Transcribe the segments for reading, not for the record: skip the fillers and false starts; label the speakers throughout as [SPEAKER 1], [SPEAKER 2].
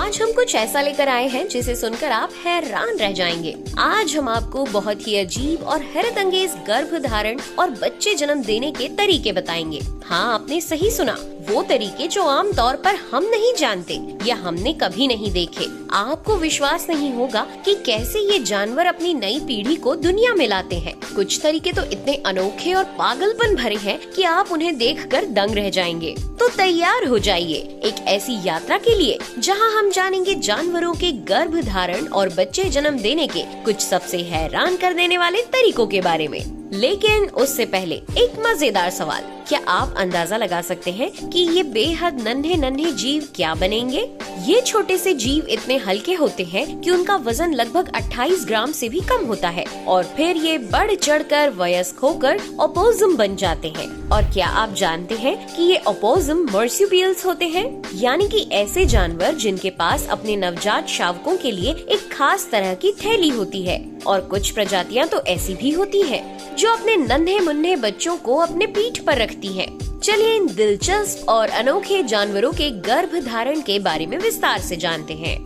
[SPEAKER 1] आज हम कुछ ऐसा लेकर आए हैं जिसे सुनकर आप हैरान रह जाएंगे। आज हम आपको बहुत ही अजीब और हैरत अंगेज गर्भधारण और बच्चे जन्म देने के तरीके बताएंगे। हाँ, आपने सही सुना, वो तरीके जो आम तौर पर हम नहीं जानते या हमने कभी नहीं देखे। आपको विश्वास नहीं होगा कि कैसे ये जानवर अपनी नई पीढ़ी को दुनिया में लाते हैं। कुछ तरीके तो इतने अनोखे और पागलपन भरे हैं कि आप उन्हें देखकर दंग रह जाएंगे। तो तैयार हो जाइए एक ऐसी यात्रा के लिए जहां हम जानेंगे जानवरों के गर्भधारण और बच्चे जन्म देने के कुछ सबसे हैरान कर देने वाले तरीकों के बारे में। लेकिन उससे पहले एक मजेदार सवाल, क्या आप अंदाजा लगा सकते हैं कि ये बेहद नन्हे नन्हे जीव क्या बनेंगे? ये छोटे से जीव इतने हल्के होते हैं कि उनका वजन लगभग 28 ग्राम से भी कम होता है और फिर ये बढ़ चढ़कर वयस्क होकर ओपोसम बन जाते हैं। और क्या आप जानते हैं कि ये ओपोसम मार्सुपियल्स होते हैं, यानी कि ऐसे जानवर जिनके पास अपने नवजात शावकों के लिए एक खास तरह की थैली होती है। और कुछ प्रजातियां तो ऐसी भी होती है जो अपने नन्हे मुन्ने बच्चों को अपने पीठ पर रखती है। चलिए इन दिलचस्प और अनोखे जानवरों के गर्भधारण के बारे में विस्तार से जानते हैं।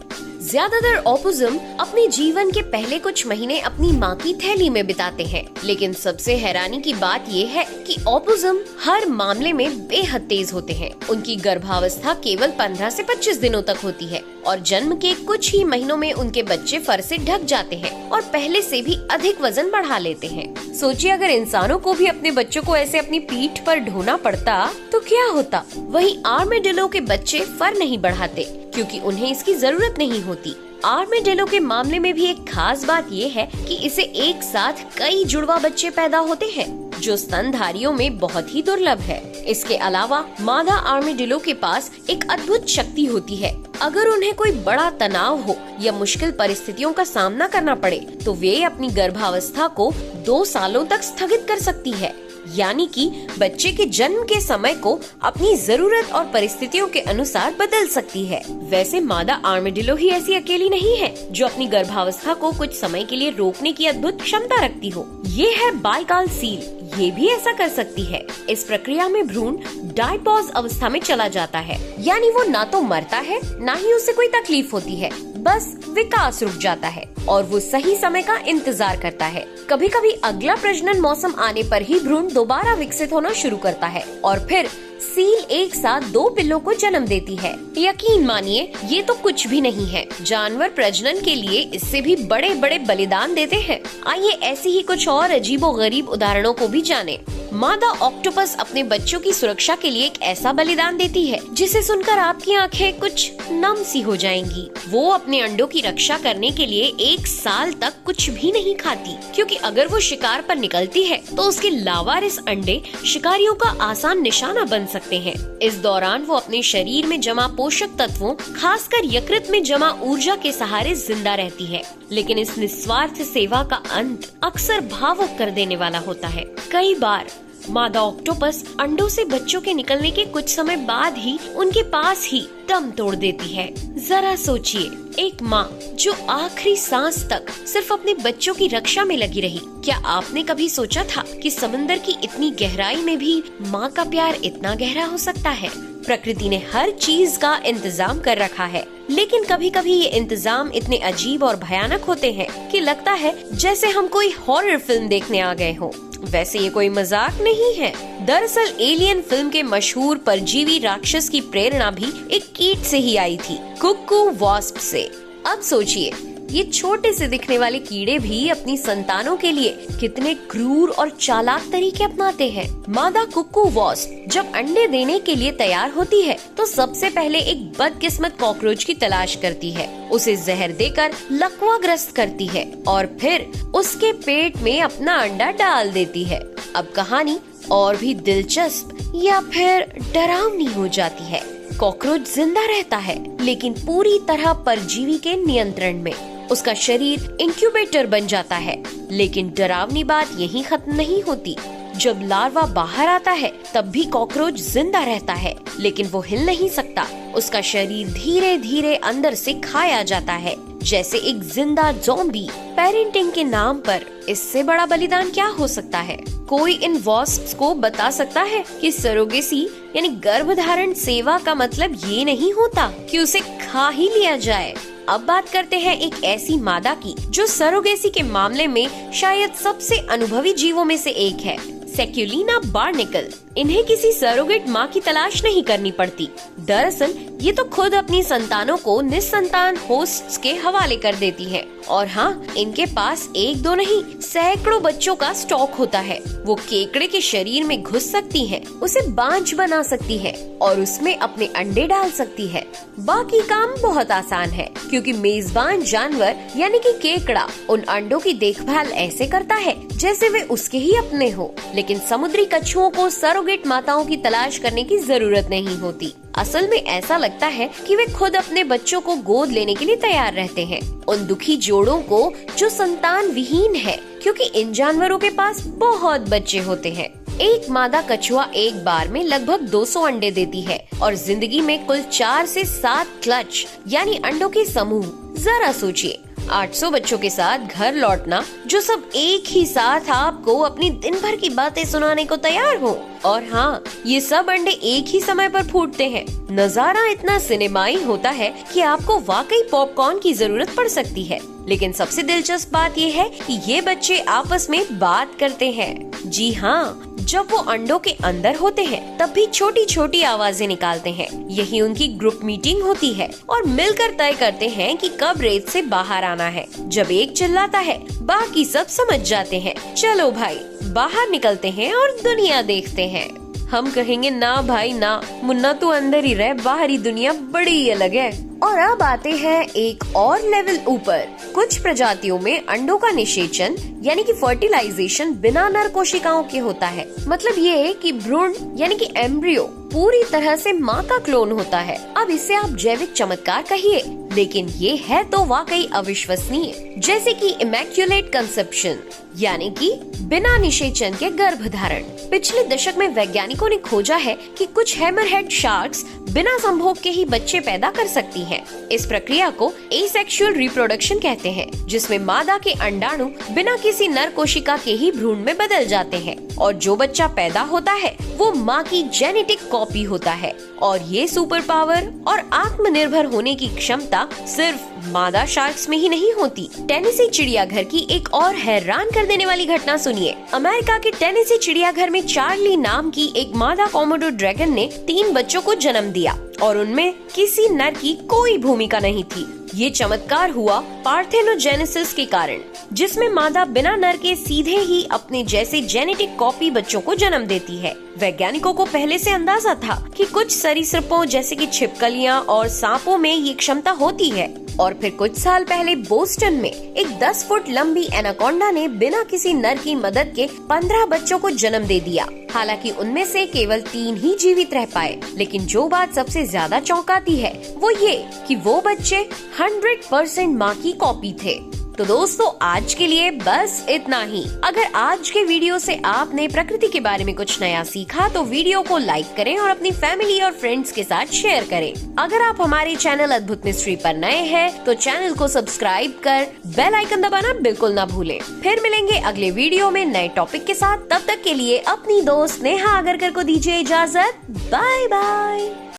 [SPEAKER 1] ज्यादातर ओपोसम अपने जीवन के पहले कुछ महीने अपनी माँ की थैली में बिताते हैं, लेकिन सबसे हैरानी की बात ये है कि ओपोसम हर मामले में बेहद तेज होते हैं। उनकी गर्भावस्था केवल 15 से 25 दिनों तक होती है और जन्म के कुछ ही महीनों में उनके बच्चे फर से ढक जाते हैं और पहले से भी अधिक वजन बढ़ा लेते हैं। सोचिए, अगर इंसानों को भी अपने बच्चों को ऐसे अपनी पीठ पर ढोना पड़ता तो क्या होता। वहीं आर्मेडिलो के बच्चे फर नहीं बढ़ाते क्योंकि उन्हें इसकी जरूरत नहीं होती। आर्मेडिलो के मामले में भी एक खास बात ये है कि इसे एक साथ कई जुड़वा बच्चे पैदा होते हैं, जो स्तनधारियों में बहुत ही दुर्लभ है। इसके अलावा मादा आर्मेडिलो के पास एक अद्भुत शक्ति होती है। अगर उन्हें कोई बड़ा तनाव हो या मुश्किल परिस्थितियों का सामना करना पड़े तो वे अपनी गर्भावस्था को 2 सालों तक स्थगित कर सकती है, यानी कि बच्चे के जन्म के समय को अपनी जरूरत और परिस्थितियों के अनुसार बदल सकती है। वैसे मादा आर्मेडिलो ही ऐसी अकेली नहीं है जो अपनी गर्भावस्था को कुछ समय के लिए रोकने की अद्भुत क्षमता रखती हो। ये है बाइकाल सील, ये भी ऐसा कर सकती है। इस प्रक्रिया में भ्रूण डायपॉज अवस्था में चला जाता है, यानी वो ना तो मरता है ना ही उसे कोई तकलीफ होती है, बस विकास रुक जाता है और वो सही समय का इंतजार करता है। कभी कभी अगला प्रजनन मौसम आने पर ही भ्रूण दोबारा विकसित होना शुरू करता है और फिर सील एक साथ 2 पिल्लों को जन्म देती है। यकीन मानिए, ये तो कुछ भी नहीं है। जानवर प्रजनन के लिए इससे भी बड़े बड़े बलिदान देते हैं। आइए ऐसी ही कुछ और अजीबोगरीब उदाहरणों को भी जानें। मादा ऑक्टोपस अपने बच्चों की सुरक्षा के लिए एक ऐसा बलिदान देती है जिसे सुनकर आपकी आंखें कुछ नम सी हो जाएंगी। वो अपने अंडों की रक्षा करने के लिए 1 साल तक कुछ भी नहीं खाती, क्योंकि अगर वो शिकार पर निकलती है तो उसके लावारिस अंडे शिकारियों का आसान निशाना बन सकते हैं। इस दौरान वो अपने शरीर में जमा पोषक तत्वों, खासकर यकृत में जमा ऊर्जा के सहारे जिंदा रहती है। लेकिन इस निस्वार्थ सेवा का अंत अक्सर भावुक कर देने वाला होता है। कई बार मादा ऑक्टोपस अंडों से बच्चों के निकलने के कुछ समय बाद ही उनके पास ही दम तोड़ देती है। जरा सोचिए, एक माँ जो आखिरी सांस तक सिर्फ अपने बच्चों की रक्षा में लगी रही। क्या आपने कभी सोचा था कि समंदर की इतनी गहराई में भी माँ का प्यार इतना गहरा हो सकता है? प्रकृति ने हर चीज का इंतजाम कर रखा है, लेकिन कभी कभी ये इंतजाम इतने अजीब और भयानक होते हैं कि लगता है जैसे हम कोई हॉरर फिल्म देखने आ गए हों। वैसे ये कोई मजाक नहीं है। दरअसल एलियन फिल्म के मशहूर परजीवी राक्षस की प्रेरणा भी एक कीट से ही आई थी, कुक्कू वॉस्प से। अब सोचिए, ये छोटे से दिखने वाले कीड़े भी अपनी संतानों के लिए कितने क्रूर और चालाक तरीके अपनाते हैं। मादा कुक्कू वॉस्प जब अंडे देने के लिए तैयार होती है तो सबसे पहले एक बदकिस्मत कॉकरोच की तलाश करती है, उसे जहर देकर लकवाग्रस्त करती है और फिर उसके पेट में अपना अंडा डाल देती है। अब कहानी और भी दिलचस्प या फिर डरावनी हो जाती है। कॉकरोच जिंदा रहता है, लेकिन पूरी तरह परजीवी के नियंत्रण में। उसका शरीर इंक्यूबेटर बन जाता है, लेकिन डरावनी बात यहीं खत्म नहीं होती। जब लार्वा बाहर आता है तब भी कॉकरोच जिंदा रहता है, लेकिन वो हिल नहीं सकता। उसका शरीर धीरे धीरे अंदर से खाया जाता है। जैसे एक जिंदा ज़ॉम्बी पेरेंटिंग के नाम पर। इससे बड़ा बलिदान क्या हो सकता है? कोई इन वॉस्प्स को बता सकता है कि सरोगेसी यानी गर्भधारण सेवा का मतलब ये नहीं होता कि उसे खा ही लिया जाए। अब बात करते हैं एक ऐसी मादा की जो सरोगेसी के मामले में शायद सबसे अनुभवी जीवों में से एक है, सेक्युलिना बार्नेकल। इन्हें किसी सरोगेट माँ की तलाश नहीं करनी पड़ती। दरअसल ये तो खुद अपनी संतानों को निस्संतान होस्ट्स के हवाले कर देती है। और हाँ, इनके पास एक दो नहीं सैकड़ों बच्चों का स्टॉक होता है। वो केकड़े के शरीर में घुस सकती है, उसे बांझ बना सकती है और उसमें अपने अंडे डाल सकती है। बाकी काम बहुत आसान है क्योंकि मेजबान जानवर यानी कि केकड़ा उन अंडों की देखभाल ऐसे करता है जैसे वे उसके ही अपने हो। लेकिन समुद्री कछुओं को सरोगेट माताओं की तलाश करने की जरूरत नहीं होती। असल में ऐसा लगता है कि वे खुद अपने बच्चों को गोद लेने के लिए तैयार रहते हैं, उन दुखी जोड़ों को जो संतान विहीन है, क्योंकि इन जानवरों के पास बहुत बच्चे होते हैं। एक मादा कछुआ एक बार में लगभग 200 अंडे देती है और जिंदगी में कुल 4 से 7 क्लच यानी अंडों के समूह। जरा सोचिए, 800 बच्चों के साथ घर लौटना जो सब एक ही साथ आपको अपनी दिन भर की बातें सुनाने को तैयार हो। और हाँ, ये सब अंडे एक ही समय पर फूटते हैं। नजारा इतना सिनेमाई होता है कि आपको वाकई पॉपकॉर्न की जरूरत पड़ सकती है। लेकिन सबसे दिलचस्प बात ये है कि ये बच्चे आपस में बात करते हैं। जी हाँ, जब वो अंडों के अंदर होते हैं तब भी छोटी छोटी आवाजें निकालते हैं। यही उनकी ग्रुप मीटिंग होती है और मिलकर तय करते हैं कि कब रेत से बाहर आना है। जब एक चिल्लाता है, बाकी सब समझ जाते हैं, चलो भाई बाहर निकलते हैं और दुनिया देखते हैं। हम कहेंगे ना भाई ना, मुन्ना तू अंदर ही रह, बाहरी दुनिया बड़ी अलग है। और अब आते हैं एक और लेवल ऊपर। कुछ प्रजातियों में अंडों का निषेचन यानी कि फर्टिलाइजेशन बिना नर कोशिकाओं के होता है। मतलब ये कि भ्रूण यानी कि एम्ब्रियो पूरी तरह से माँ का क्लोन होता है। अब इसे आप जैविक चमत्कार कहिए, लेकिन ये है तो वाकई अविश्वसनीय। जैसे कि इमैक्युलेट कंसेप्शन यानी कि बिना निषेचन के गर्भधारण। पिछले दशक में वैज्ञानिकों ने खोजा है कि कुछ हैमरहेड शार्क्स बिना संभोग के ही बच्चे पैदा कर सकती हैं। इस प्रक्रिया को एसेक्सुअल रिप्रोडक्शन कहते हैं, जिसमें मादा के अंडाणु बिना किसी नर कोशिका के ही भ्रूण में बदल जाते हैं और जो बच्चा पैदा होता है वो माँ की जेनेटिक कॉपी होता है। और ये सुपर पावर और आत्मनिर्भर होने की क्षमता सिर्फ मादा शार्क्स में ही नहीं होती। टेनेसी चिड़ियाघर की एक और हैरान कर देने वाली घटना सुनिए। अमेरिका के टेनेसी चिड़ियाघर में चार्ली नाम की एक मादा कोमोडो ड्रैगन ने 3 बच्चों को जन्म दिया और उनमें किसी नर की कोई भूमिका नहीं थी। ये चमत्कार हुआ पार्थेनोजेनेसिस के कारण, जिसमें मादा बिना नर के सीधे ही अपने जैसे जेनेटिक कॉपी बच्चों को जन्म देती है। वैज्ञानिकों को पहले से अंदाजा था कि कुछ सरीसृपों जैसे कि छिपकलियां और सांपों में ये क्षमता होती है। और फिर कुछ साल पहले बोस्टन में एक 10 फुट लंबी एनाकोंडा ने बिना किसी नर की मदद के 15 बच्चों को जन्म दे दिया। हालांकि उनमें से केवल 3 ही जीवित रह पाए। लेकिन जो बात सबसे ज्यादा चौंकाती है वो ये कि वो बच्चे 100% माँ की कॉपी थे। तो दोस्तों, आज के लिए बस इतना ही। अगर आज के वीडियो से आपने प्रकृति के बारे में कुछ नया सीखा तो वीडियो को लाइक करें और अपनी फैमिली और फ्रेंड्स के साथ शेयर करें। अगर आप हमारे चैनल अद्भुत मिस्ट्री पर नए हैं तो चैनल को सब्सक्राइब कर बेल आइकन दबाना बिल्कुल ना भूलें। फिर मिलेंगे अगले वीडियो में नए टॉपिक के साथ। तब तक के लिए अपनी दोस्त नेहा आगरकर को दीजिए इजाजत। Bye bye.